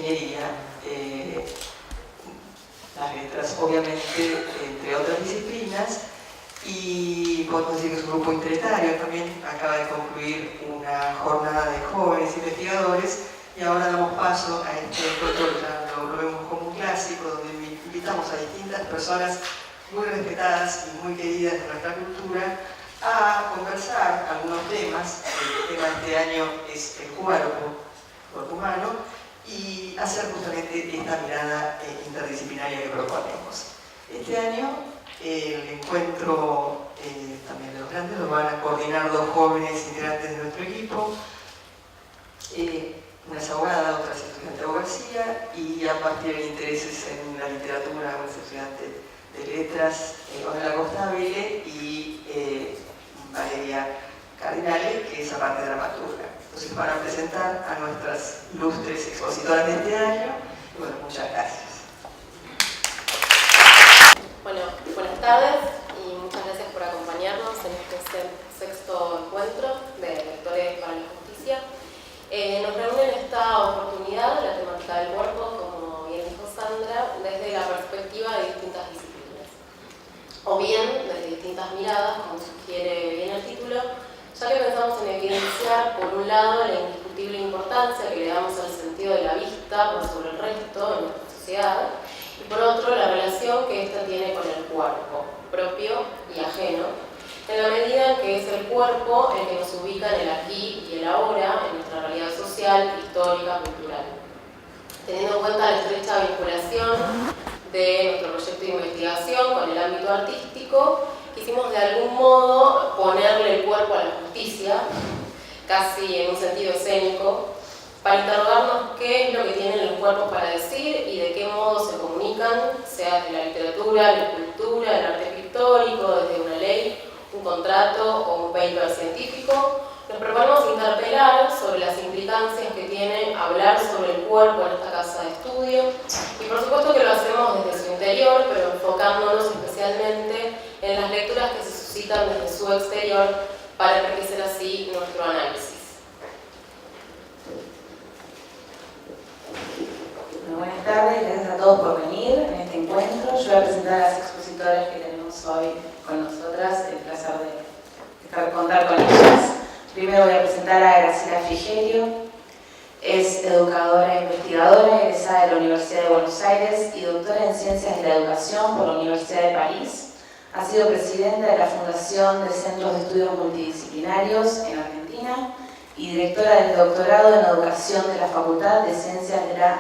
ingeniería, las letras obviamente entre otras disciplinas, y podemos decir que es un grupo interetario. También acaba de concluir una jornada de jóvenes investigadores y ahora damos paso a este encuentro que ya lo vemos como un clásico, donde invitamos a distintas personas muy respetadas y muy queridas de nuestra cultura a conversar algunos temas. El tema de este año es el cuerpo humano, y hacer justamente esta mirada interdisciplinaria que proponemos. Este año el encuentro también de los grandes lo van a coordinar dos jóvenes integrantes de nuestro equipo. Una es abogada, otra es estudiante de abogacía, y ambas tienen intereses en la literatura. Una es estudiante de letras, Ornella Costabile, y Valeria Cardinale, que es aparte de dramaturga. Entonces van a presentar a nuestras ilustres expositoras de este año. Y bueno, muchas gracias. Bueno, buenas tardes y muchas gracias por acompañarnos en este sexto encuentro de Lectores para la Justicia. Nos reúne en esta oportunidad la temática del cuerpo, como bien dijo Sandra, desde la perspectiva de distintas disciplinas, o bien desde distintas miradas, como sugiere bien el título, ya que pensamos en evidenciar, por un lado, la indiscutible importancia que le damos al sentido de la vista por sobre el resto en nuestra sociedad, y por otro, la relación que ésta tiene con el cuerpo, propio y ajeno, en la medida en que es el cuerpo el que nos ubica en el aquí y el ahora, en nuestra realidad social, histórica, cultural. Teniendo en cuenta la estrecha vinculación de nuestro proyecto de investigación con el ámbito artístico, quisimos de algún modo ponerle el cuerpo a la justicia, casi en un sentido escénico, para interrogarnos qué es lo que tienen los cuerpos para decir y de qué modo se comunican, sea desde la literatura, la escultura, el arte pictórico, desde una ley, un contrato o un paper científico. Nos proponemos interpelar sobre las implicancias que tiene hablar sobre el cuerpo en esta casa de estudio, y por supuesto que lo hacemos desde su interior, pero enfocándonos especialmente en las lecturas que se suscitan desde su exterior para enriquecer así nuestro análisis. Bueno, buenas tardes, gracias a todos por venir en este encuentro. Yo voy a presentar a las expositoras que tenemos hoy con nosotras, el placer de contar con ellas. Primero voy a presentar a Graciela Frigerio. Es educadora e investigadora, egresada de la Universidad de Buenos Aires y doctora en Ciencias de la Educación por la Universidad de París. Ha sido presidenta de la Fundación de Centros de Estudios Multidisciplinarios en Argentina y directora del doctorado en Educación de la Facultad de Ciencias de la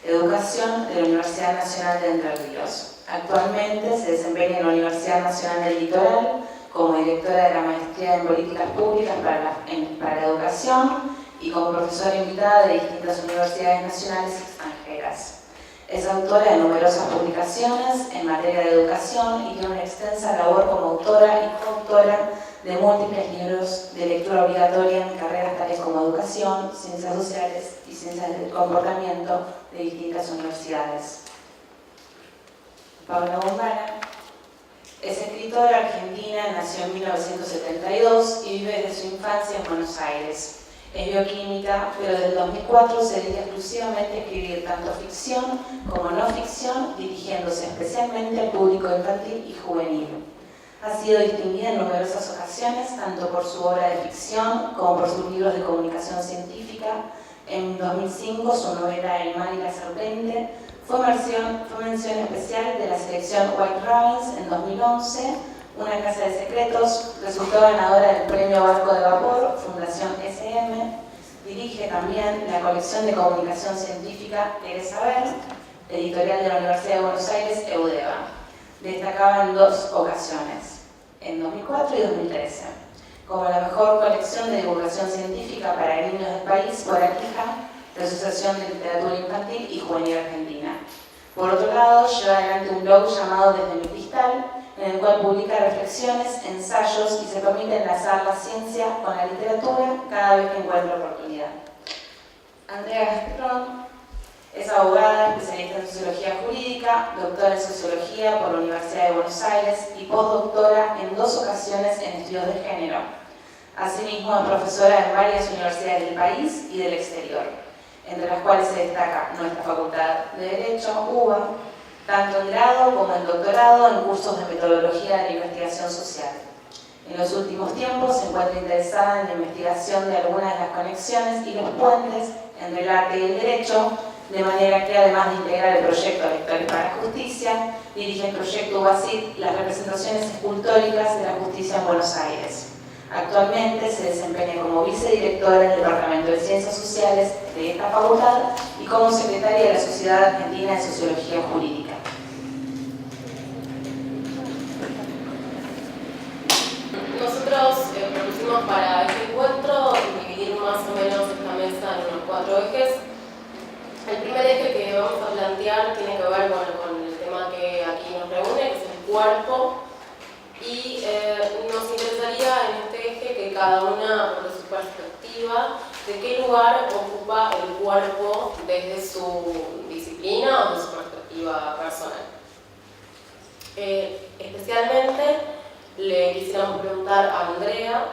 Educación de la Universidad Nacional de Entre Ríos. Actualmente se desempeña en la Universidad Nacional del Litoral como directora de la Maestría en Políticas Públicas para la Educación y como profesora invitada de distintas universidades nacionales y extranjeras. Es autora de numerosas publicaciones en materia de educación y tiene una extensa labor como autora y coautora de múltiples libros de lectura obligatoria en carreras tales como Educación, Ciencias Sociales y Ciencias del Comportamiento de distintas universidades. Paula Bombana es escritora argentina, nació en 1972 y vive desde su infancia en Buenos Aires. Es bioquímica, pero desde el 2004 se dedica exclusivamente a escribir tanto ficción como no ficción, dirigiéndose especialmente al público infantil y juvenil. Ha sido distinguida en numerosas ocasiones, tanto por su obra de ficción como por sus libros de comunicación científica. En 2005, su novela El mal y la serpiente fue mención especial de la selección White Ravens. En 2011, Una casa de secretos resultó ganadora del premio Barco de Vapor, Fundación SM. Dirige también la colección de comunicación científica El Saber, editorial de la Universidad de Buenos Aires, EUDEVA. Destacaba en dos ocasiones, en 2004 y 2013, como la mejor colección de divulgación científica para niños del país por Aquija, la Asociación de Literatura Infantil y Juvenil Argentina. Por otro lado, lleva adelante un blog llamado Desde mi Cristal, en el cual publica reflexiones, ensayos y se permite enlazar la ciencia con la literatura cada vez que encuentra oportunidad. Andrea Gastrón es abogada, especialista en sociología jurídica, doctora en sociología por la Universidad de Buenos Aires y postdoctora en 2 ocasiones en estudios de género. Asimismo, es profesora en varias universidades del país y del exterior. entre las cuales se destaca nuestra Facultad de Derecho, UBA, tanto en grado como en doctorado en cursos de metodología de la investigación social. En los últimos tiempos se encuentra interesada en la investigación de algunas de las conexiones y los puentes entre el arte y el derecho, de manera que, además de integrar el proyecto Lectores para la Justicia, dirige el proyecto UBACIT, las representaciones escultóricas de la justicia en Buenos Aires. Actualmente se desempeña como vicedirectora del Departamento de Ciencias Sociales de esta facultad y como secretaria de la Sociedad Argentina de Sociología Jurídica. Nosotros propusimos para este encuentro dividir más o menos esta mesa en unos 4 ejes. El primer eje que vamos a plantear tiene que ver con el tema que aquí nos reúne, que es el cuerpo, y nos interesaría en este eje que cada una, desde su perspectiva, de qué lugar ocupa el cuerpo desde su disciplina o desde su perspectiva personal. Especialmente le quisiéramos preguntar a Andrea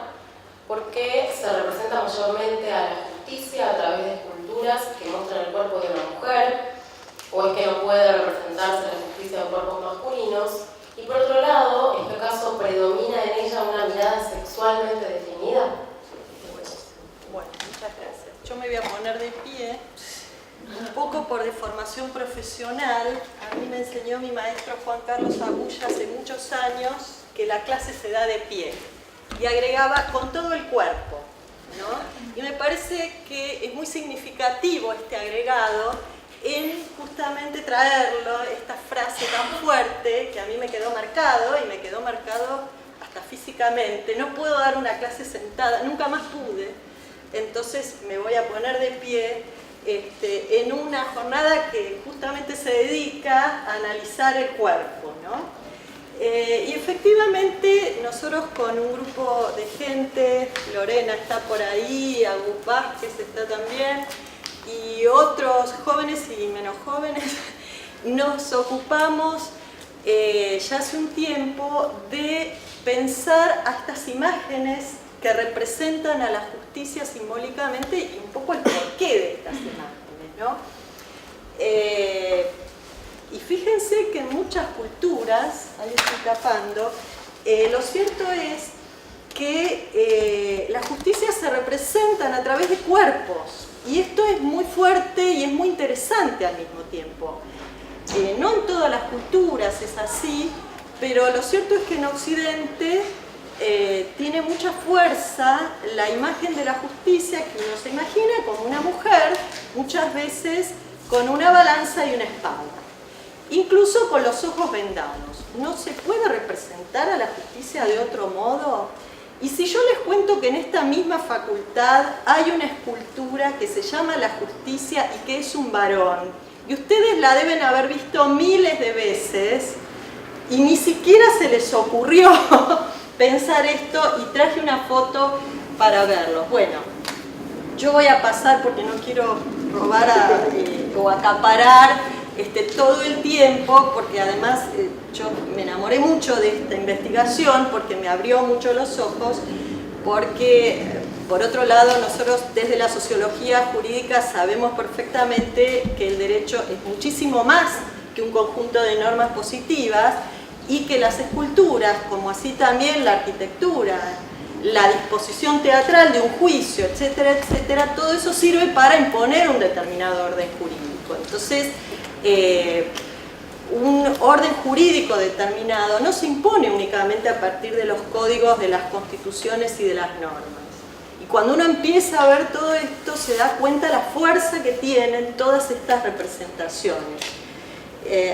por qué se representa mayormente a la justicia a través de esculturas que muestran el cuerpo de una mujer, o es que no puede representarse la justicia de cuerpos masculinos, y por otro lado, ¿en qué caso predomina en ella una mirada sexualmente definida? Bueno, muchas gracias. Yo me voy a poner de pie, un poco por deformación profesional. A mí me enseñó mi maestro Juan Carlos Agulla hace muchos años que la clase se da de pie, y agregaba con todo el cuerpo, ¿no? Y me parece que es muy significativo este agregado en justamente traerlo, esta frase tan fuerte que a mí me quedó marcado, y me quedó marcado hasta físicamente. No puedo dar una clase sentada, nunca más pude, entonces me voy a poner de pie en una jornada que justamente se dedica a analizar el cuerpo, ¿no? Y efectivamente nosotros con un grupo de gente, Lorena está por ahí, Agus Vázquez está también, y otros jóvenes y menos jóvenes, nos ocupamos ya hace un tiempo de pensar a estas imágenes que representan a la justicia simbólicamente y un poco el porqué de estas imágenes, ¿no? Y fíjense que en muchas culturas, ahí estoy tapando, lo cierto es que las justicias se representan a través de cuerpos. Y esto es muy fuerte y es muy interesante al mismo tiempo. No en todas las culturas es así, pero lo cierto es que en Occidente tiene mucha fuerza la imagen de la justicia, que uno se imagina como una mujer, muchas veces con una balanza y una espada. Incluso con los ojos vendados. ¿No se puede representar a la justicia de otro modo? Y si yo les cuento que en esta misma facultad hay una escultura que se llama La Justicia y que es un varón, y ustedes la deben haber visto miles de veces, y ni siquiera se les ocurrió pensar esto, y traje una foto para verlo. Bueno, yo voy a pasar porque no quiero robar o acaparar todo el tiempo, porque además yo me enamoré mucho de esta investigación porque me abrió mucho los ojos, porque por otro lado nosotros desde la sociología jurídica sabemos perfectamente que el derecho es muchísimo más que un conjunto de normas positivas, y que las esculturas, como así también la arquitectura, la disposición teatral de un juicio, etcétera, etcétera, todo eso sirve para imponer un determinado orden jurídico. Entonces, un orden jurídico determinado no se impone únicamente a partir de los códigos de las constituciones y de las normas. Y cuando uno empieza a ver todo esto, se da cuenta la fuerza que tienen todas estas representaciones.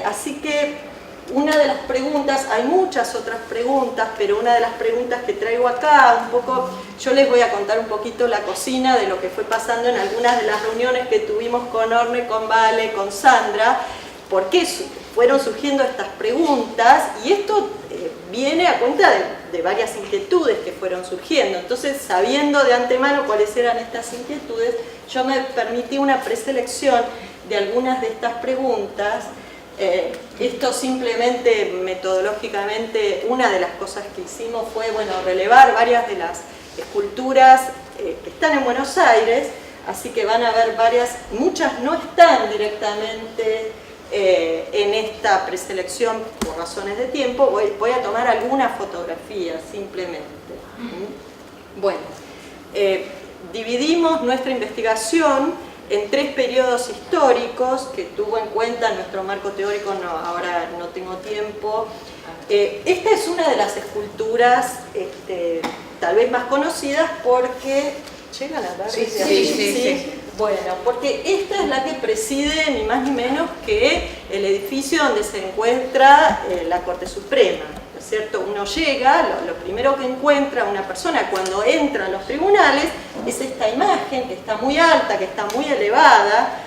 Así que una de las preguntas, hay muchas otras preguntas, pero una de las preguntas que traigo acá, un poco, yo les voy a contar un poquito la cocina de lo que fue pasando en algunas de las reuniones que tuvimos con Orne, con Vale, con Sandra, por qué fueron surgiendo estas preguntas, y esto viene a cuenta de varias inquietudes que fueron surgiendo. Entonces, sabiendo de antemano cuáles eran estas inquietudes, yo me permití una preselección de algunas de estas preguntas. Esto simplemente metodológicamente, una de las cosas que hicimos fue, bueno, relevar varias de las esculturas que están en Buenos Aires. así que van a ver muchas no están directamente en esta preselección por razones de tiempo. Voy a tomar algunas fotografías simplemente. Bueno, dividimos nuestra investigación en 3 periodos históricos que tuvo en cuenta nuestro marco teórico, ahora no tengo tiempo. Esta es una de las esculturas tal vez más conocidas porque... ¿Llegan a ver? Sí. Bueno, porque esta es la que preside ni más ni menos que el edificio donde se encuentra la Corte Suprema, ¿no es cierto? Uno llega, lo primero que encuentra una persona cuando entra a los tribunales es esta imagen que está muy alta, que está muy elevada,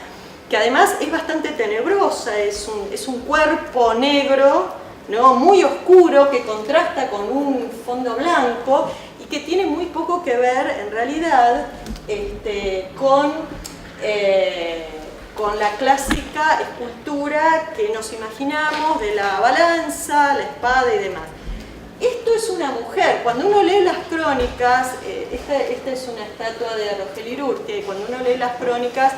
que además es bastante tenebrosa, es un cuerpo negro, ¿no? Muy oscuro, que contrasta con un fondo blanco y que tiene muy poco que ver en realidad con la clásica escultura que nos imaginamos de la balanza, la espada y demás. Esto es una mujer. Cuando uno lee las crónicas, esta es una estatua de Rogelio Urque, cuando uno lee las crónicas,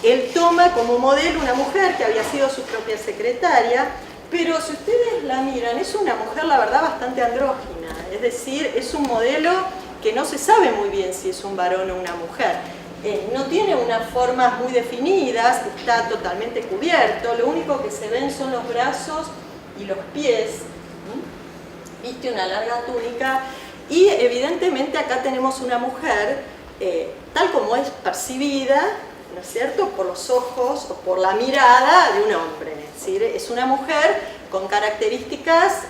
él toma como modelo una mujer que había sido su propia secretaria, pero si ustedes la miran, es una mujer, la verdad, bastante andrógina. Es decir, es un modelo que no se sabe muy bien si es un varón o una mujer. No tiene unas formas muy definidas, está totalmente cubierto, lo único que se ven son los brazos y los pies. Viste una larga túnica y evidentemente acá tenemos una mujer tal como es percibida, ¿no es cierto?, por los ojos o por la mirada de un hombre. Es decir, es una mujer con características,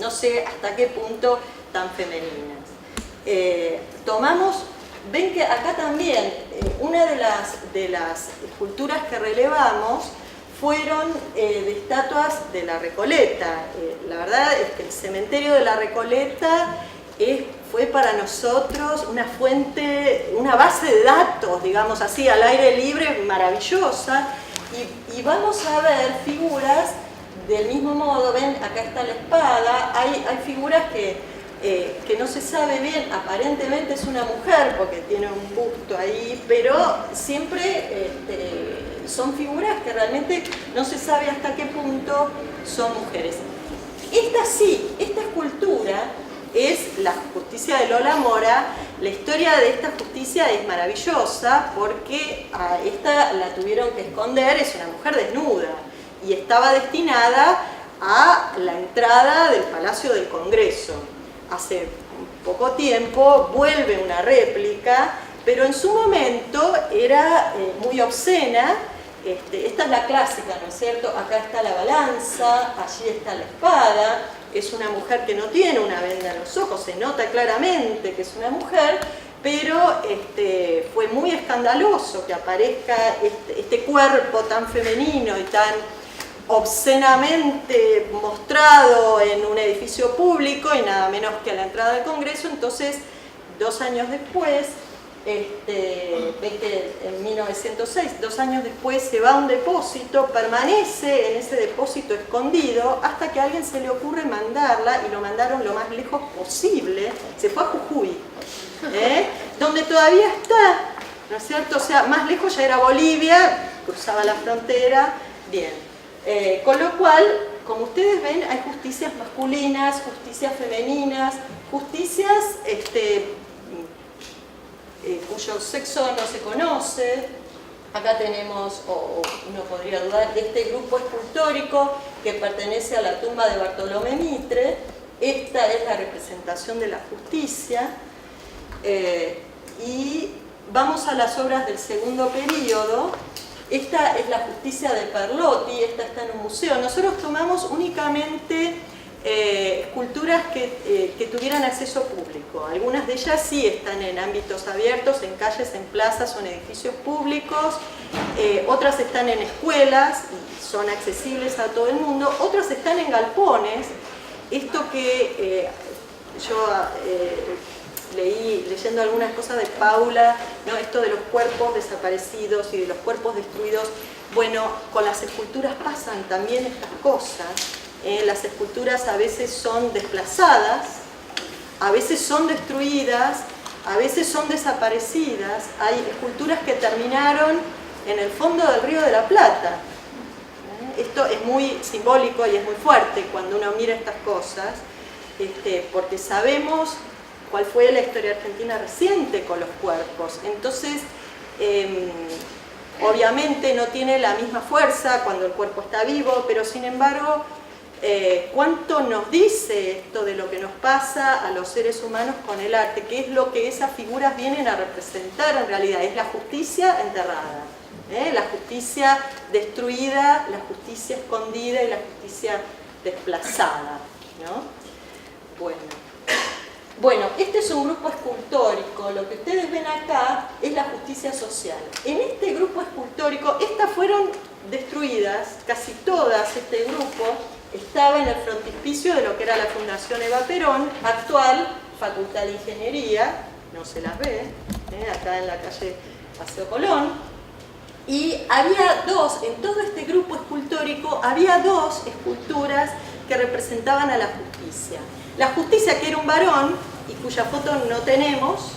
no sé hasta qué punto tan femeninas. Ven que acá también una de las esculturas que relevamos fueron de estatuas de la Recoleta. La verdad es que el cementerio de la Recoleta fue para nosotros una fuente, una base de datos, digamos así, al aire libre, maravillosa. Y vamos a ver figuras del mismo modo. Ven, acá está la espada, hay figuras que no se sabe bien, aparentemente es una mujer porque tiene un busto ahí, pero siempre son figuras que realmente no se sabe hasta qué punto son mujeres. Esta escultura es la justicia de Lola Mora. La historia de esta justicia es maravillosa porque a esta la tuvieron que esconder, es una mujer desnuda y estaba destinada a la entrada del Palacio del Congreso. Hace poco tiempo vuelve una réplica, pero en su momento era muy obscena. Esta es la clásica, ¿no es cierto? Acá está la balanza, allí está la espada. Es una mujer que no tiene una venda en los ojos, se nota claramente que es una mujer, pero fue muy escandaloso que aparezca este cuerpo tan femenino y tan obscenamente mostrado en un edificio público y nada menos que a la entrada del Congreso. Entonces, 2 años después, ven que en 1906, 2 años después, se va a un depósito, permanece en ese depósito escondido hasta que a alguien se le ocurre mandarla, y lo mandaron lo más lejos posible. Se fue a Jujuy, donde todavía está, ¿no es cierto? O sea, más lejos ya era Bolivia, cruzaba la frontera, bien. Con lo cual, como ustedes ven, hay justicias masculinas, justicias femeninas, justicias cuyo sexo no se conoce. Acá tenemos, o uno podría dudar, de este grupo escultórico que pertenece a la tumba de Bartolomé Mitre. Esta es la representación de la justicia. Y vamos a las obras del segundo período. Esta es la justicia de Perlotti, esta está en un museo. Nosotros tomamos únicamente esculturas que tuvieran acceso público. Algunas de ellas sí están en ámbitos abiertos, en calles, en plazas o en edificios públicos. Otras están en escuelas y son accesibles a todo el mundo. Otras están en galpones. Esto que yo leí leyendo algunas cosas de Paula, ¿no? Esto de los cuerpos desaparecidos y de los cuerpos destruidos. Bueno, con las esculturas pasan también estas cosas. Las esculturas a veces son desplazadas, a veces son destruidas, a veces son desaparecidas. Hay esculturas que terminaron en el fondo del Río de la Plata. Esto es muy simbólico y es muy fuerte cuando uno mira estas cosas, porque sabemos cuál fue la historia argentina reciente con los cuerpos. Entonces, obviamente no tiene la misma fuerza cuando el cuerpo está vivo, pero sin embargo, ¿cuánto nos dice esto de lo que nos pasa a los seres humanos con el arte? ¿Qué es lo que esas figuras vienen a representar en realidad? Es la justicia enterrada, la justicia destruida, la justicia escondida y la justicia desplazada, ¿no? Bueno, este es un grupo escultórico. Lo que ustedes ven acá es la justicia social. En este grupo escultórico, estas fueron destruidas, casi todas. Este grupo estaba en el frontispicio de lo que era la Fundación Eva Perón, actual Facultad de Ingeniería, no se las ve, acá en la calle Paseo Colón. Y había dos, en todo este grupo escultórico, había dos esculturas que representaban a la justicia. La justicia, que era un varón y cuya foto no tenemos,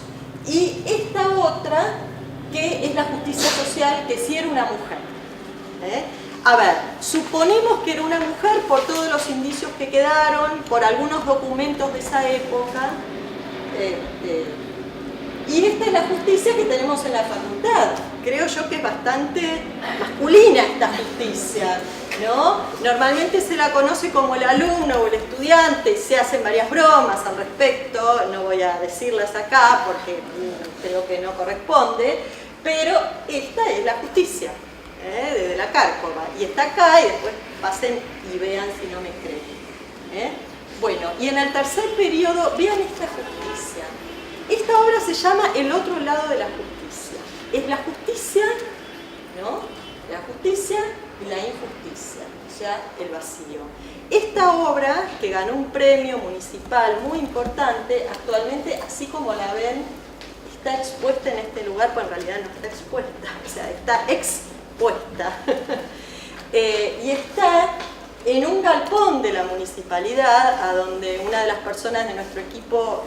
y esta otra que es la justicia social, que sí era una mujer. A ver, suponemos que era una mujer por todos los indicios que quedaron, por algunos documentos de esa época, y esta es la justicia que tenemos en la facultad. Creo yo que es bastante masculina esta justicia, ¿no? Normalmente se la conoce como el alumno o el estudiante, se hacen varias bromas al respecto, no voy a decirlas acá porque creo que no corresponde, pero esta es la justicia, desde la Cárcova, y está acá, y después pasen y vean si no me creen. Bueno, y en el tercer periodo, vean esta justicia. Esta obra se llama El otro lado de la justicia. Es la justicia, ¿no? La justicia y la injusticia, o sea, el vacío. Esta obra, que ganó un premio municipal muy importante, actualmente, así como la ven, está expuesta en este lugar, pues en realidad no está expuesta, o sea, está expuesta. Y está en un galpón de la municipalidad, a donde una de las personas de nuestro equipo,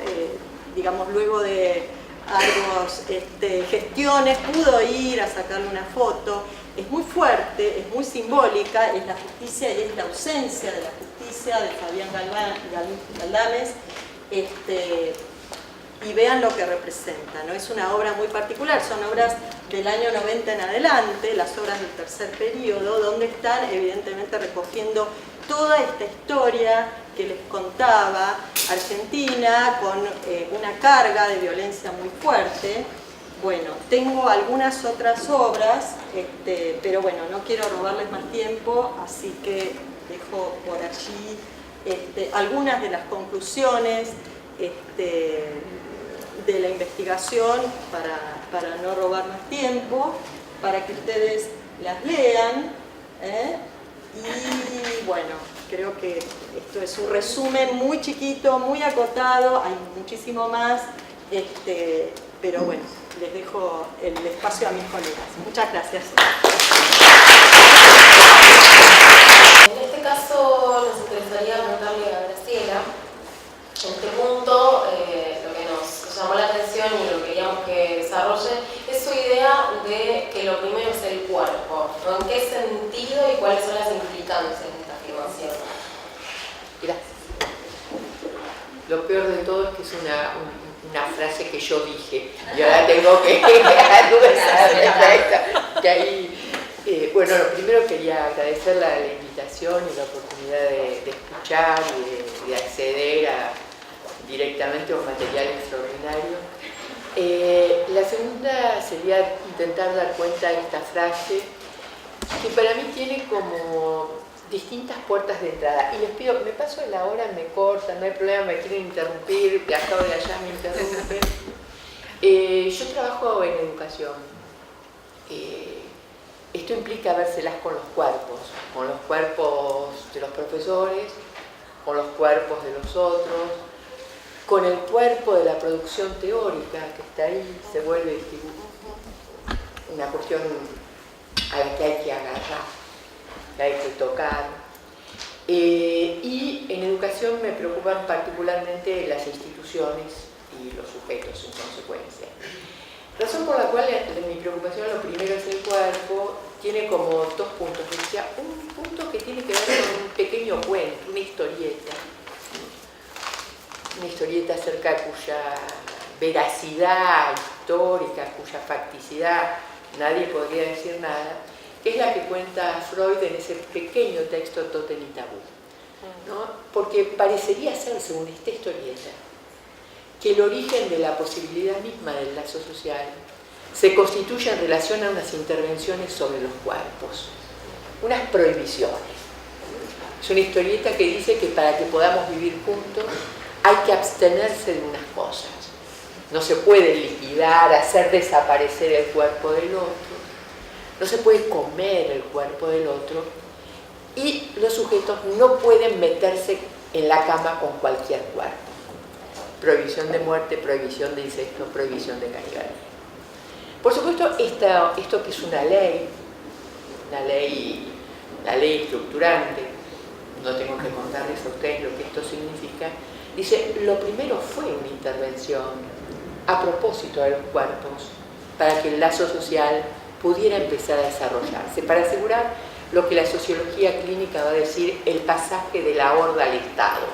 digamos, luego de algunas gestiones, pudo ir a sacarle una foto. Es muy fuerte, es muy simbólica, es la justicia y es la ausencia de la justicia de Fabián Galdames, y vean lo que representa, ¿no? Es una obra muy particular, son obras del año 90 en adelante, las obras del tercer periodo, donde están evidentemente recogiendo toda esta historia que les contaba, Argentina, con una carga de violencia muy fuerte. Bueno, tengo algunas otras obras, pero bueno, no quiero robarles más tiempo, así que dejo por allí algunas de las conclusiones de la investigación para no robar más tiempo, para que ustedes las lean. Y bueno, creo que esto es un resumen muy chiquito, muy acotado, hay muchísimo más, pero bueno, les dejo el espacio a mis colegas. Muchas gracias. En este caso nos interesaría preguntarle a Graciela, en este punto, lo que nos llamó la atención y lo que queríamos que desarrolle es su idea de que lo primero es el cuerpo, ¿no? ¿En qué sentido y cuáles son las implicancias de esta afirmación? Gracias. Lo peor de todo es que es una frase que yo dije y ahora tengo que bueno, primero quería agradecer la invitación y la oportunidad de escuchar y de acceder directamente a un material extraordinario. La segunda sería intentar dar cuenta de esta frase que para mí tiene como distintas puertas de entrada. Y les pido, me paso la hora, me cortan, no hay problema, me quieren interrumpir, de acá o de allá me interrumpen. Yo trabajo en educación. Esto implica vérselas con los cuerpos de los profesores, con los cuerpos de los otros, con el cuerpo de la producción teórica que está ahí, se vuelve una cuestión a la que hay que agarrar, que hay que tocar. Y en educación me preocupan particularmente las instituciones y los sujetos en consecuencia. Razón por la cual mi preocupación lo primero es el cuerpo, tiene como dos puntos. Decía, un punto que tiene que ver con un pequeño cuento, una historieta acerca cuya veracidad histórica, cuya facticidad nadie podría decir nada, que es la que cuenta Freud en ese pequeño texto Totem y Tabú, ¿no? Porque parecería ser, según esta historieta, que el origen de la posibilidad misma del lazo social se constituye en relación a unas intervenciones sobre los cuerpos, unas prohibiciones. Es una historieta que dice que para que podamos vivir juntos hay que abstenerse de unas cosas. No se puede liquidar, hacer desaparecer el cuerpo del otro, no se puede comer el cuerpo del otro, y los sujetos no pueden meterse en la cama con cualquier cuerpo. Prohibición de muerte, prohibición de incesto, prohibición de canibalismo. Por supuesto, esto que es una ley estructurante, no tengo que contarles a ustedes lo que esto significa, dice, lo primero fue una intervención a propósito de los cuerpos para que el lazo social pudiera empezar a desarrollarse, para asegurar lo que la sociología clínica va a decir, el pasaje de la horda al Estado.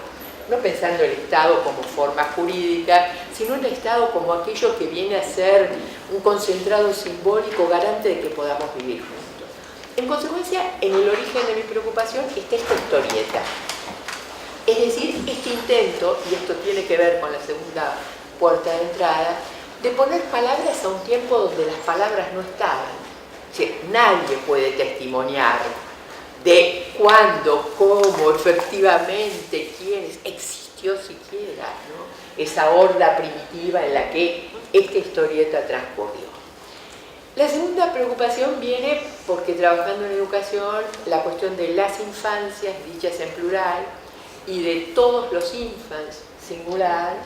No pensando el Estado como forma jurídica, sino el Estado como aquello que viene a ser un concentrado simbólico garante de que podamos vivir juntos. En consecuencia, en el origen de mi preocupación está esta historieta. Es decir, este intento, y esto tiene que ver con la segunda puerta de entrada, de poner palabras a un tiempo donde las palabras no estaban. O sea, nadie puede testimoniar de cuándo, cómo, efectivamente, quiénes, existió siquiera, ¿no?, esa horda primitiva en la que esta historieta transcurrió. La segunda preocupación viene porque trabajando en educación, la cuestión de las infancias, dichas en plural, y de todos los infants, singular,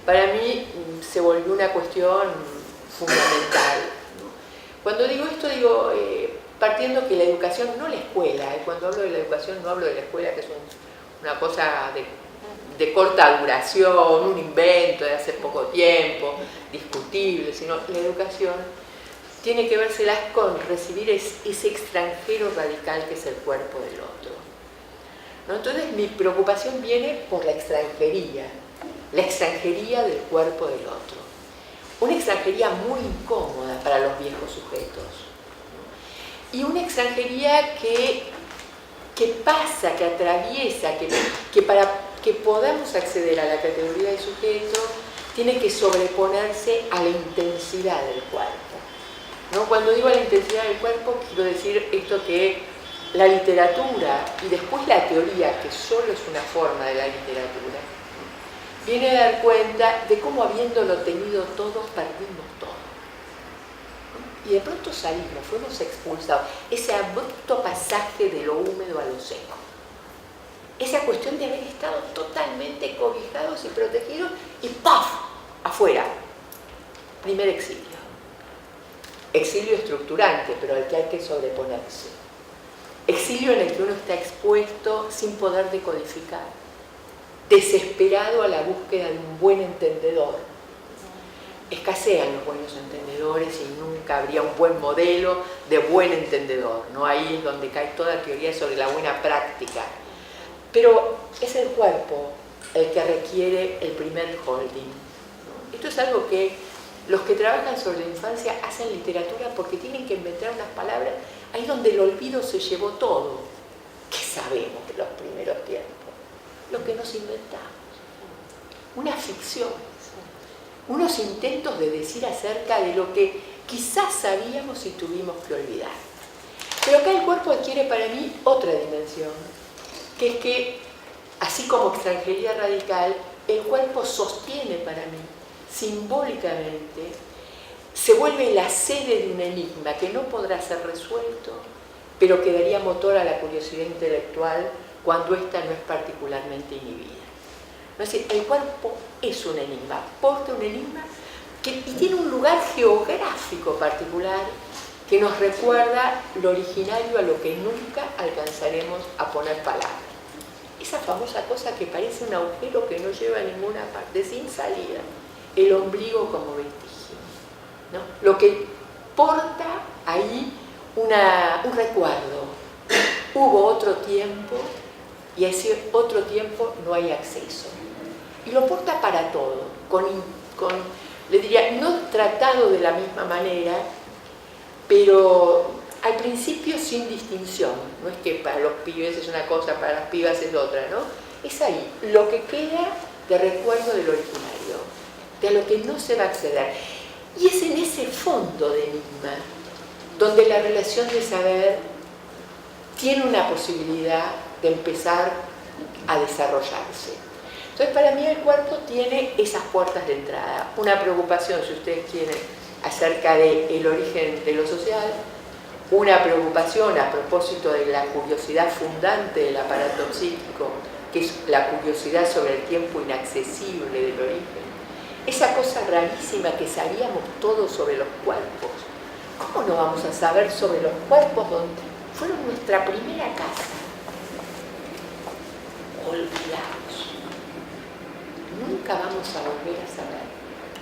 para mí se volvió una cuestión fundamental, ¿no? Cuando digo esto, digo, partiendo que la educación, no la escuela, cuando hablo de la educación no hablo de la escuela, que es una cosa de corta duración, un invento de hace poco tiempo, discutible, sino la educación tiene que vérselas con recibir ese extranjero radical que es el cuerpo del otro, ¿no? Entonces mi preocupación viene por la extranjería del cuerpo del otro. Una extranjería muy incómoda para los viejos sujetos, ¿no? Y una extranjería que pasa, que atraviesa, que para que podamos acceder a la categoría de sujeto, tiene que sobreponerse a la intensidad del cuerpo, ¿no? Cuando digo a la intensidad del cuerpo, quiero decir esto que la literatura y después la teoría, que solo es una forma de la literatura, viene a dar cuenta de cómo habiéndolo tenido todo, perdimos todo. Y de pronto salimos, fuimos expulsados. Ese abrupto pasaje de lo húmedo a lo seco. Esa cuestión de haber estado totalmente cobijados y protegidos y ¡paf!, afuera. Primer exilio. Exilio estructurante, pero al que hay que sobreponerse. Exilio en el que uno está expuesto sin poder decodificar, desesperado a la búsqueda de un buen entendedor. Escasean los buenos entendedores y nunca habría un buen modelo de buen entendedor, ¿no? Ahí es donde cae toda teoría sobre la buena práctica. Pero es el cuerpo el que requiere el primer holding, ¿no? Esto es algo que los que trabajan sobre la infancia hacen literatura porque tienen que inventar unas palabras ahí donde el olvido se llevó todo. ¿Qué sabemos de los primeros tiempos? Lo que nos inventamos. Una ficción. Unos intentos de decir acerca de lo que quizás sabíamos y tuvimos que olvidar. Pero acá el cuerpo adquiere para mí otra dimensión, que es que, así como extranjería radical, el cuerpo sostiene para mí, simbólicamente, se vuelve la sede de un enigma que no podrá ser resuelto, pero que daría motor a la curiosidad intelectual cuando ésta no es particularmente inhibida. Es decir, el cuerpo es un enigma, porta un enigma y tiene un lugar geográfico particular que nos recuerda lo originario a lo que nunca alcanzaremos a poner palabras. Esa famosa cosa que parece un agujero que no lleva a ninguna parte, sin salida. el ombligo como vestigio, ¿no? Lo que porta ahí un recuerdo. Hubo otro tiempo y a ese otro tiempo no hay acceso. Y lo porta para todo, le diría, no tratado de la misma manera, pero al principio sin distinción. No es que para los pibes es una cosa, para las pibas es otra, ¿no? Es ahí, lo que queda de recuerdo del originario, de lo que no se va a acceder. Y es en ese fondo de enigma donde la relación de saber tiene una posibilidad de empezar a desarrollarse. Entonces, para mí el cuerpo tiene esas puertas de entrada. Una preocupación, si ustedes quieren, acerca del origen de lo social, una preocupación a propósito de la curiosidad fundante del aparato psíquico, que es la curiosidad sobre el tiempo inaccesible del origen. Esa cosa rarísima que sabíamos todos sobre los cuerpos. ¿Cómo no vamos a saber sobre los cuerpos donde fueron nuestra primera casa? Olvidados. Nunca vamos a volver a saber,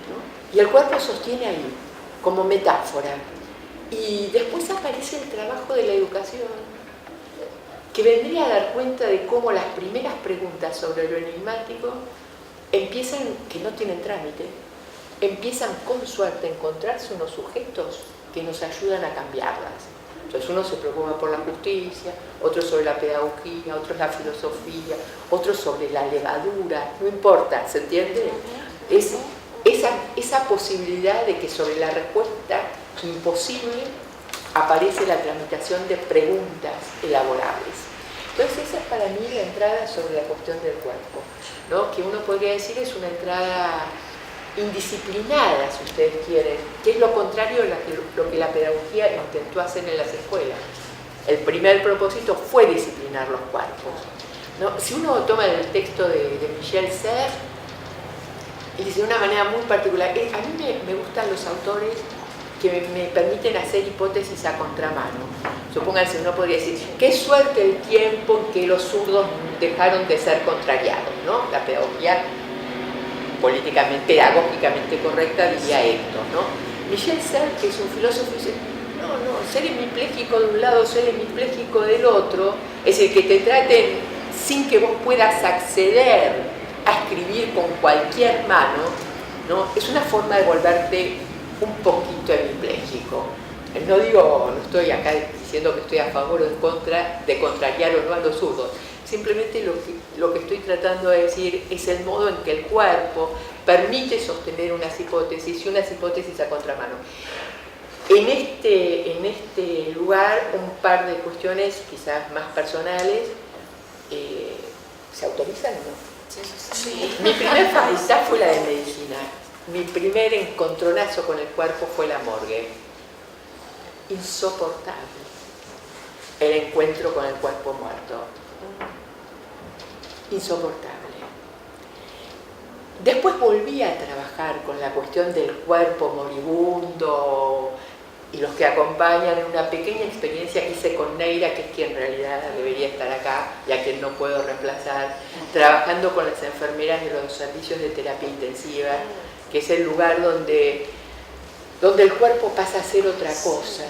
¿no? Y el cuerpo sostiene ahí, como metáfora. Y después aparece el trabajo de la educación, que vendría a dar cuenta de cómo las primeras preguntas sobre lo enigmático empiezan, que no tienen trámite, empiezan con suerte a encontrarse unos sujetos que nos ayudan a cambiarlas. Entonces uno se preocupa por la justicia, otro sobre la pedagogía, otro la filosofía, otro sobre la levadura, no importa, ¿se entiende? Es esa posibilidad de que sobre la respuesta imposible aparece la tramitación de preguntas elaborables. Entonces esa es para mí la entrada sobre la cuestión del cuerpo, ¿no? Que uno podría decir es una entrada indisciplinada, si ustedes quieren, que es lo contrario de lo que la pedagogía intentó hacer en las escuelas. El primer propósito fue disciplinar los cuerpos, ¿no? Si uno toma el texto de Michel Serres, él dice de una manera muy particular, a mí me gustan los autores que me permiten hacer hipótesis a contramano. Supónganse, uno podría decir, qué suerte el tiempo en que los zurdos dejaron de ser contrariados, ¿no? La pedagogía pedagógicamente correcta diría esto, ¿no? Michel Serres, que es un filósofo, dice, no, ser hemipléjico de un lado, ser hemipléjico del otro, es decir, que te traten sin que vos puedas acceder a escribir con cualquier mano, ¿no? Es una forma de volverte un poquito hemipléjico. No estoy acá diciendo que estoy a favor o en contra de contrariar o no a los zurdos. Simplemente lo que estoy tratando de decir es el modo en que el cuerpo permite sostener unas hipótesis y unas hipótesis a contramano. En este lugar, un par de cuestiones quizás más personales, ¿se autorizan o no? Sí. Mi primer facultad fue la de medicina. Mi primer encontronazo con el cuerpo fue la morgue. Insoportable el encuentro con el cuerpo muerto. Insoportable. Después volví a trabajar con la cuestión del cuerpo moribundo y los que acompañan en una pequeña experiencia que hice con Neira, que es quien en realidad debería estar acá y a quien no puedo reemplazar, trabajando con las enfermeras de los servicios de terapia intensiva, que es el lugar donde el cuerpo pasa a ser otra cosa,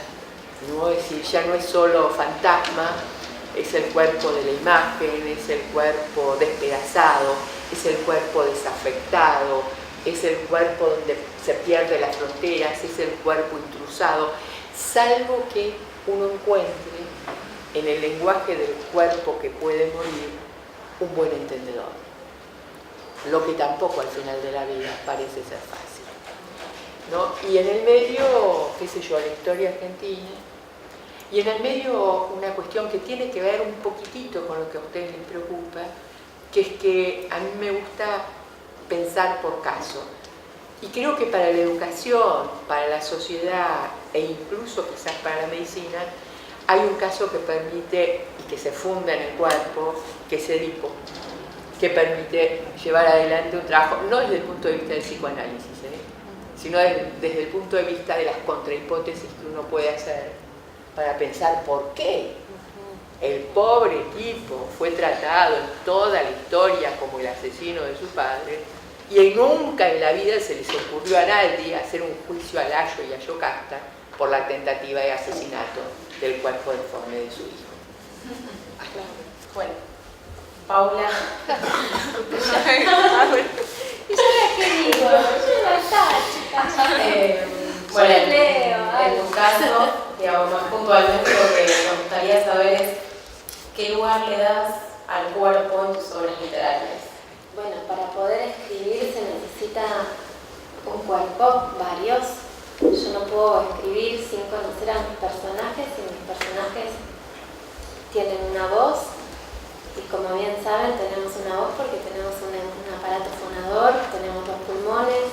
¿no? Es decir, ya no es solo fantasma, es el cuerpo de la imagen, es el cuerpo despedazado, es el cuerpo desafectado, es el cuerpo donde se pierden las fronteras, es el cuerpo intrusado, salvo que uno encuentre en el lenguaje del cuerpo que puede morir un buen entendedor, lo que tampoco al final de la vida parece ser fácil, ¿no? Y en el medio, qué sé yo, la historia argentina, y en el medio una cuestión que tiene que ver un poquitito con lo que a ustedes les preocupa, que es que a mí me gusta pensar por caso. Y creo que para la educación, para la sociedad e incluso quizás para la medicina, hay un caso que permite y que se funda en el cuerpo, que es Edipo, que permite llevar adelante un trabajo, no desde el punto de vista del psicoanálisis, sino desde el punto de vista de las contrahipótesis que uno puede hacer para pensar por qué el pobre tipo fue tratado en toda la historia como el asesino de su padre y nunca en la vida se les ocurrió a nadie hacer un juicio a Layo y a Yocasta por la tentativa de asesinato del cuerpo deforme de su hijo. Bueno, Paula. ¿Y yo qué digo? Yo no estaba, chicas. Bueno, Yo leo, en tu caso, digamos, más puntualmente lo que nos gustaría saber es qué lugar le das al cuerpo en tus obras literarias. Bueno, para poder escribir se necesita un cuerpo, varios. Yo no puedo escribir sin conocer a mis personajes, y mis personajes tienen una voz. Y como bien saben, tenemos una voz porque tenemos un aparato fonador, tenemos los pulmones,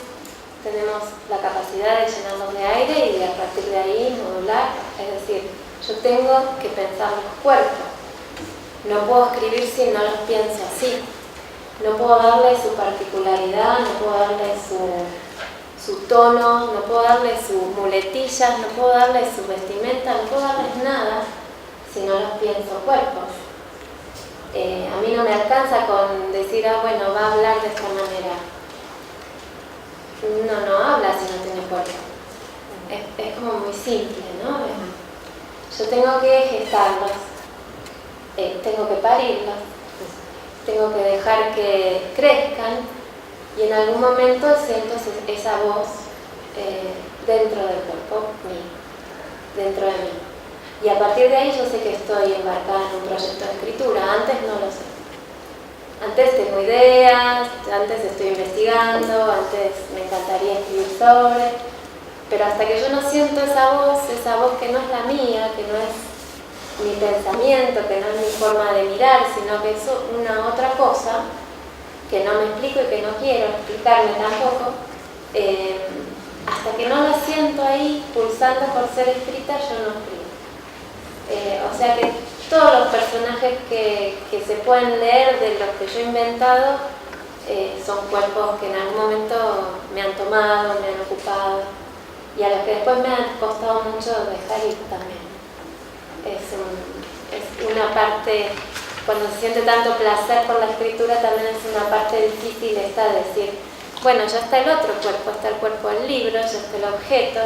tenemos la capacidad de llenarlos de aire y de a partir de ahí modular. Es decir, yo tengo que pensar los cuerpos. No puedo escribir si no los pienso así. No puedo darle su particularidad, no puedo darle su tono, no puedo darle sus muletillas, no puedo darle su vestimenta, no puedo darles nada si no los pienso cuerpos. A mí no me alcanza con decir, bueno, va a hablar de esta manera. No habla si no tiene cuerpo. Es como muy simple, ¿no? Yo tengo que gestarlos, tengo que parirlos, tengo que dejar que crezcan y en algún momento siento esa voz dentro del cuerpo mío, dentro de mí. Y a partir de ahí yo sé que estoy embarcada en un proyecto de escritura. Antes no lo sé. Antes tengo ideas, antes estoy investigando, antes me encantaría escribir sobre, pero hasta que yo no siento esa voz que no es la mía, que no es mi pensamiento, que no es mi forma de mirar, sino que es una otra cosa, que no me explico y que no quiero explicarme tampoco, hasta que no la siento ahí pulsando por ser escrita, yo no escribo. O sea que todos los personajes que se pueden leer de los que yo he inventado son cuerpos que en algún momento me han tomado, me han ocupado y a los que después me han costado mucho dejar ir también. Es una parte, cuando se siente tanto placer por la escritura, también es una parte difícil esta de decir, bueno, ya está el otro cuerpo, está el cuerpo del libro, ya está el objeto,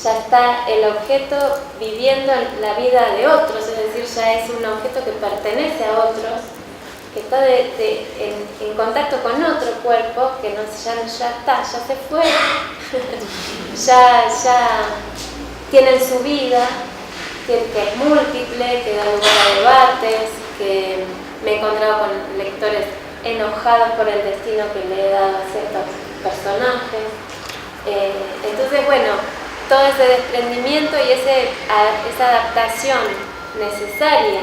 ya está el objeto viviendo la vida de otros, es decir, ya es un objeto que pertenece a otros, que está en contacto con otro cuerpo, que no, ya está, ya se fue, ya tienen su vida, que es múltiple, que da lugar a debates, que me he encontrado con lectores enojados por el destino que le he dado a ciertos personajes. Entonces, bueno, todo ese desprendimiento y esa adaptación necesaria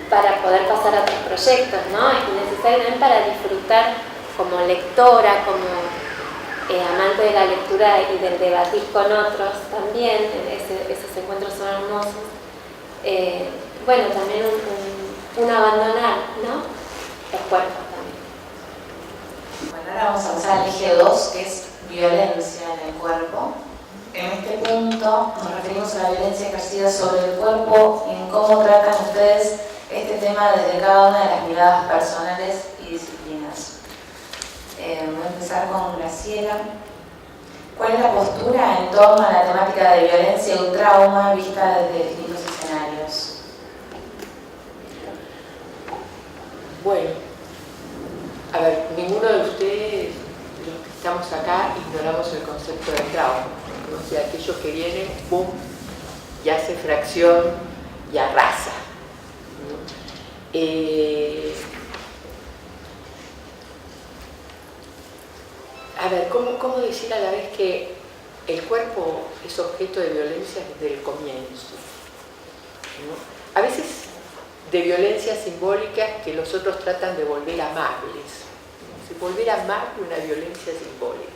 para poder pasar a otros proyectos, ¿no? Y necesaria también para disfrutar como lectora, como amante de la lectura y del debatir con otros también, esos encuentros son hermosos. Bueno, también un abandonar, ¿no? Los cuerpos también. Bueno, ahora vamos a pasar al eje 2, que es violencia en el cuerpo. En este punto nos referimos a la violencia ejercida sobre el cuerpo y en cómo tratan ustedes este tema desde cada una de las miradas personales y disciplinas. Voy a empezar con Graciela. ¿Cuál es la postura en torno a la temática de violencia y un trauma vista desde distintos escenarios? Bueno, a ver, ninguno de ustedes, los que estamos acá, ignoramos el concepto de trauma. O sea, aquello que viene, ¡pum!, y hace fracción y arrasa, ¿no? A ver, ¿cómo decir a la vez que el cuerpo es objeto de violencia desde el comienzo, ¿no? A veces de violencias simbólicas que los otros tratan de volver amables, ¿no? Volver amable una violencia simbólica.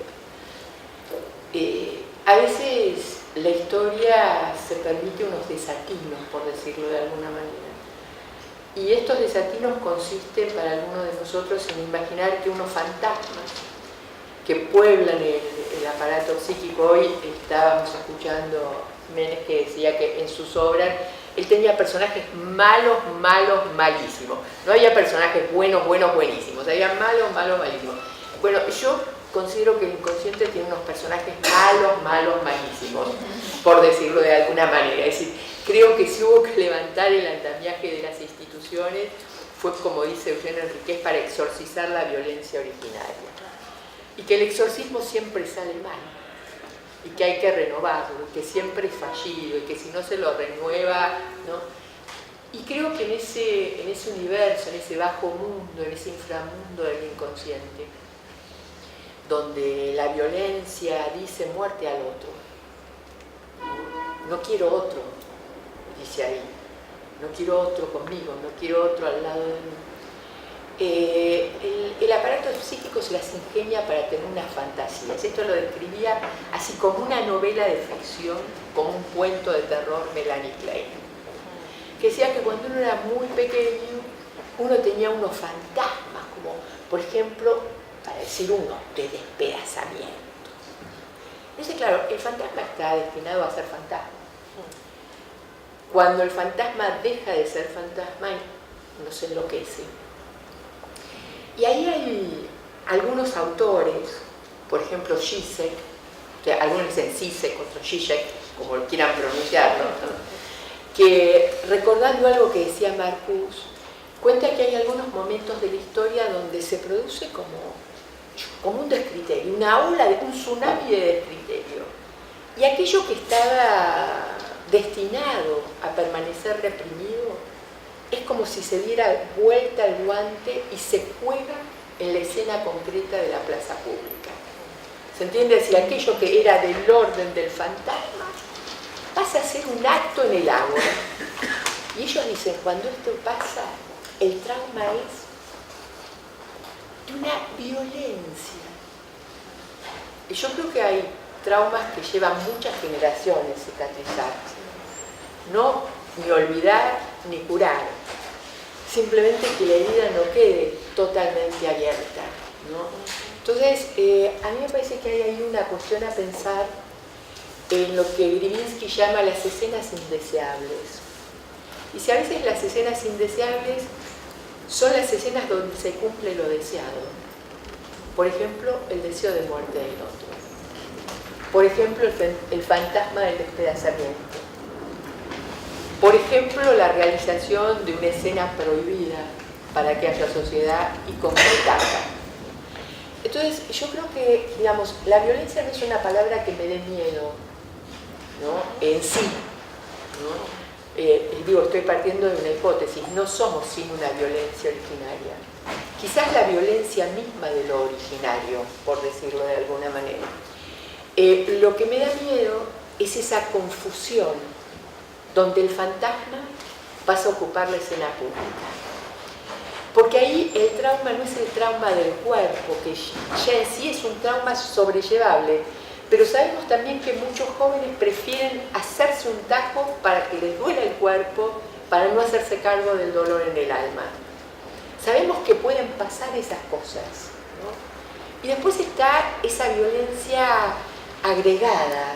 A veces la historia se permite unos desatinos, por decirlo de alguna manera. Y estos desatinos consisten para algunos de nosotros en imaginar que unos fantasmas que pueblan el aparato psíquico. Hoy estábamos escuchando a Jiménez que decía que en sus obras él tenía personajes malos, malísimos. No había personajes buenos, buenísimos. Había malos, malísimos. Bueno, yo considero que el inconsciente tiene unos personajes malos, malos, malísimos, por decirlo de alguna manera. Es decir, creo que si hubo que levantar el andamiaje de las instituciones, fue, como dice Eugenia Enríquez, para exorcizar la violencia originaria. Y que el exorcismo siempre sale mal, y que hay que renovarlo, y que siempre es fallido, y que si no se lo renueva, ¿no? Y creo que en ese universo, en ese bajo mundo, en ese inframundo del inconsciente, donde la violencia dice muerte al otro, no quiero otro, dice ahí, no quiero otro conmigo, no quiero otro al lado de mí. El aparato psíquico se las ingenia para tener unas fantasías. Esto lo describía así como una novela de ficción, como un cuento de terror, Melanie Klein, que decía que cuando uno era muy pequeño, uno tenía unos fantasmas, como por ejemplo, para decir uno, de despedazamiento. Entonces, claro, el fantasma está destinado a ser fantasma. Cuando el fantasma deja de ser fantasma, no se enloquece. Y ahí hay algunos autores, por ejemplo Zizek, algunos dicen Zizek, otros Zizek, como lo quieran pronunciarlo, ¿no? Que recordando algo que decía Marcuse, cuenta que hay algunos momentos de la historia donde se produce como un descriterio, una ola, un tsunami de descriterio. Y aquello que estaba destinado a permanecer reprimido es como si se diera vuelta el guante y se juega en la escena concreta de la plaza pública. ¿Se entiende? Si aquello que era del orden del fantasma pasa a ser un acto en el agua. Y ellos dicen, cuando esto pasa, el trauma es de una violencia. Y yo creo que hay traumas que llevan muchas generaciones cicatrizarse. No ni olvidar ni curar. Simplemente que la herida no quede totalmente abierta, ¿no? Entonces, a mí me parece que hay ahí una cuestión a pensar en lo que Grivinsky llama las escenas indeseables. Y si a veces las escenas indeseables son las escenas donde se cumple lo deseado. Por ejemplo, el deseo de muerte del otro. Por ejemplo, el fantasma del despedazamiento. Por ejemplo, la realización de una escena prohibida para aquella sociedad y concretada. Entonces, yo creo que, digamos, la violencia no es una palabra que me dé miedo, ¿no? En sí, ¿no? Digo, estoy partiendo de una hipótesis, no somos sin una violencia originaria. Quizás la violencia misma de lo originario, por decirlo de alguna manera. Lo que me da miedo es esa confusión donde el fantasma pasa a ocupar la escena pública. Porque ahí el trauma no es el trauma del cuerpo, que ya en sí es un trauma sobrellevable, pero sabemos también que muchos jóvenes prefieren hacerse un tajo para que les duela el cuerpo, para no hacerse cargo del dolor en el alma. Sabemos que pueden pasar esas cosas, ¿no? Y después está esa violencia agregada,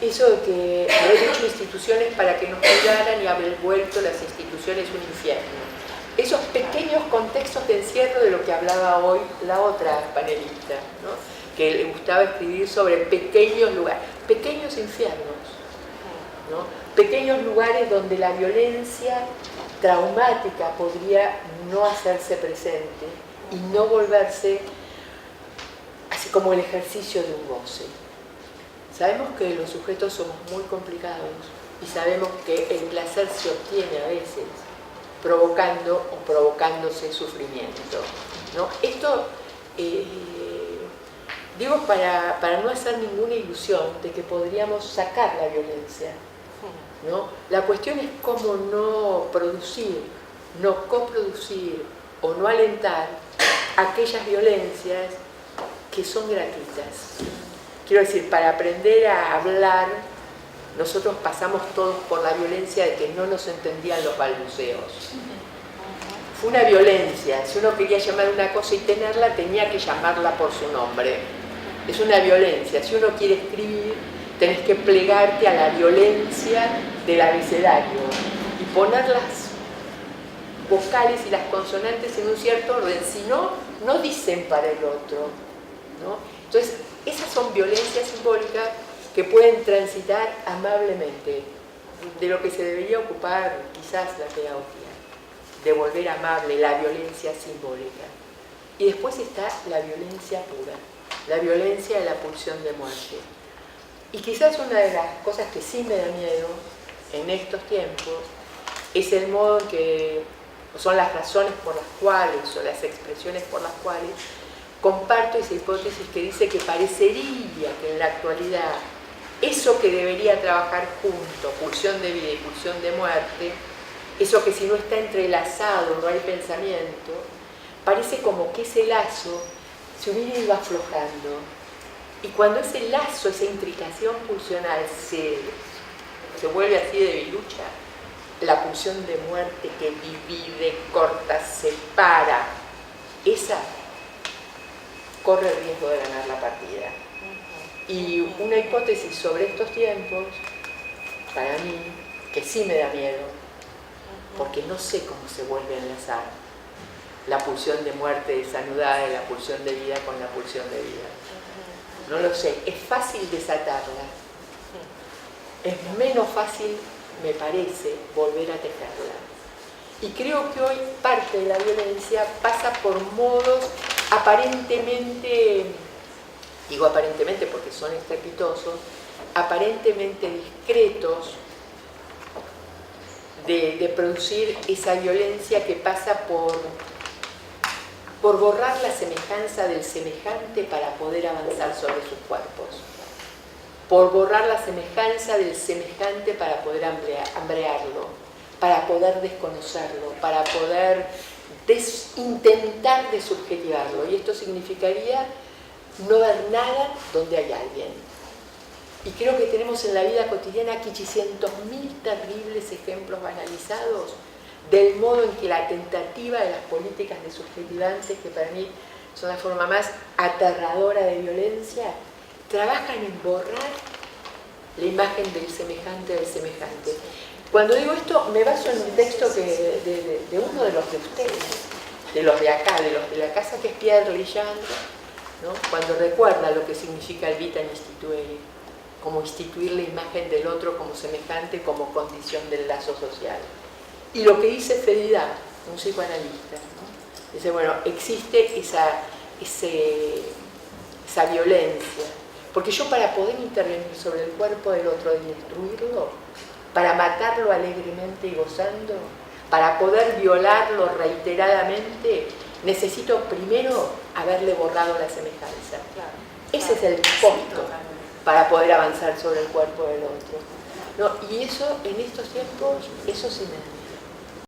eso de que haber hecho instituciones para que nos cuidaran y haber vuelto las instituciones un infierno. Esos pequeños contextos de encierro de lo que hablaba hoy la otra panelista, ¿no? Que le gustaba escribir sobre pequeños lugares, pequeños infiernos, ¿no? Pequeños lugares donde la violencia traumática podría no hacerse presente y no volverse así como el ejercicio de un goce. Sabemos que los sujetos somos muy complicados y sabemos que el placer se obtiene a veces provocando o provocándose sufrimiento, ¿no? Esto, digo, para no hacer ninguna ilusión de que podríamos sacar la violencia, ¿no? La cuestión es cómo no producir, no coproducir o no alentar aquellas violencias que son gratuitas. Quiero decir, para aprender a hablar, nosotros pasamos todos por la violencia de que no nos entendían los balbuceos. Fue una violencia. Si uno quería llamar una cosa y tenerla, tenía que llamarla por su nombre. Es una violencia. Si uno quiere escribir, tenés que plegarte a la violencia del abecedario y poner las vocales y las consonantes en un cierto orden. Si no, no dicen para el otro, ¿no? Entonces, esas son violencias simbólicas que pueden transitar amablemente, de lo que se debería ocupar quizás la pedagogía, de volver amable la violencia simbólica. Y después está la violencia pura, la violencia de la pulsión de muerte. Y quizás una de las cosas que sí me da miedo en estos tiempos es el modo en que, o son las razones por las cuales, o las expresiones por las cuales, comparto esa hipótesis que dice que parecería que en la actualidad eso que debería trabajar junto, pulsión de vida y pulsión de muerte, eso que si no está entrelazado, no hay pensamiento, parece como que ese lazo se hubiera ido aflojando. Y cuando ese lazo, esa intricación pulsional se vuelve así de debilucha, la pulsión de muerte que divide, corta, separa, esa corre el riesgo de ganar la partida. Y una hipótesis sobre estos tiempos, para mí, que sí me da miedo, porque no sé cómo se vuelve a enlazar la pulsión de muerte desanudada y la pulsión de vida con la pulsión de vida. No lo sé, es fácil desatarla, es menos fácil, me parece, volver a tejerla. Y creo que hoy parte de la violencia pasa por modos aparentemente, digo aparentemente porque son estrepitosos, aparentemente discretos de producir esa violencia que pasa por borrar la semejanza del semejante para poder avanzar sobre sus cuerpos, por borrar la semejanza del semejante para poder hambrearlo, para poder desconocerlo, para poder intentar desubjetivarlo. Y esto significaría no ver nada donde hay alguien. Y creo que tenemos en la vida cotidiana aquí 800.000 terribles ejemplos banalizados del modo en que la tentativa de las políticas desubjetivantes, que para mí son la forma más aterradora de violencia, trabajan en borrar la imagen del semejante. Cuando digo esto, me baso en un texto de uno de los de ustedes, de los de acá, de los de la casa, que es Pierre Legendre, ¿no? Cuando recuerda lo que significa el vita instituere, como instituir la imagen del otro como semejante, como condición del lazo social. Y lo que dice Felida, un psicoanalista, ¿no? Dice, bueno, existe esa violencia, porque yo para poder intervenir sobre el cuerpo del otro y destruirlo, para matarlo alegremente y gozando, para poder violarlo reiteradamente, necesito primero haberle borrado la semejanza. Ese es el costo para poder avanzar sobre el cuerpo del otro, ¿no? Y eso, en estos tiempos, eso sí me da miedo.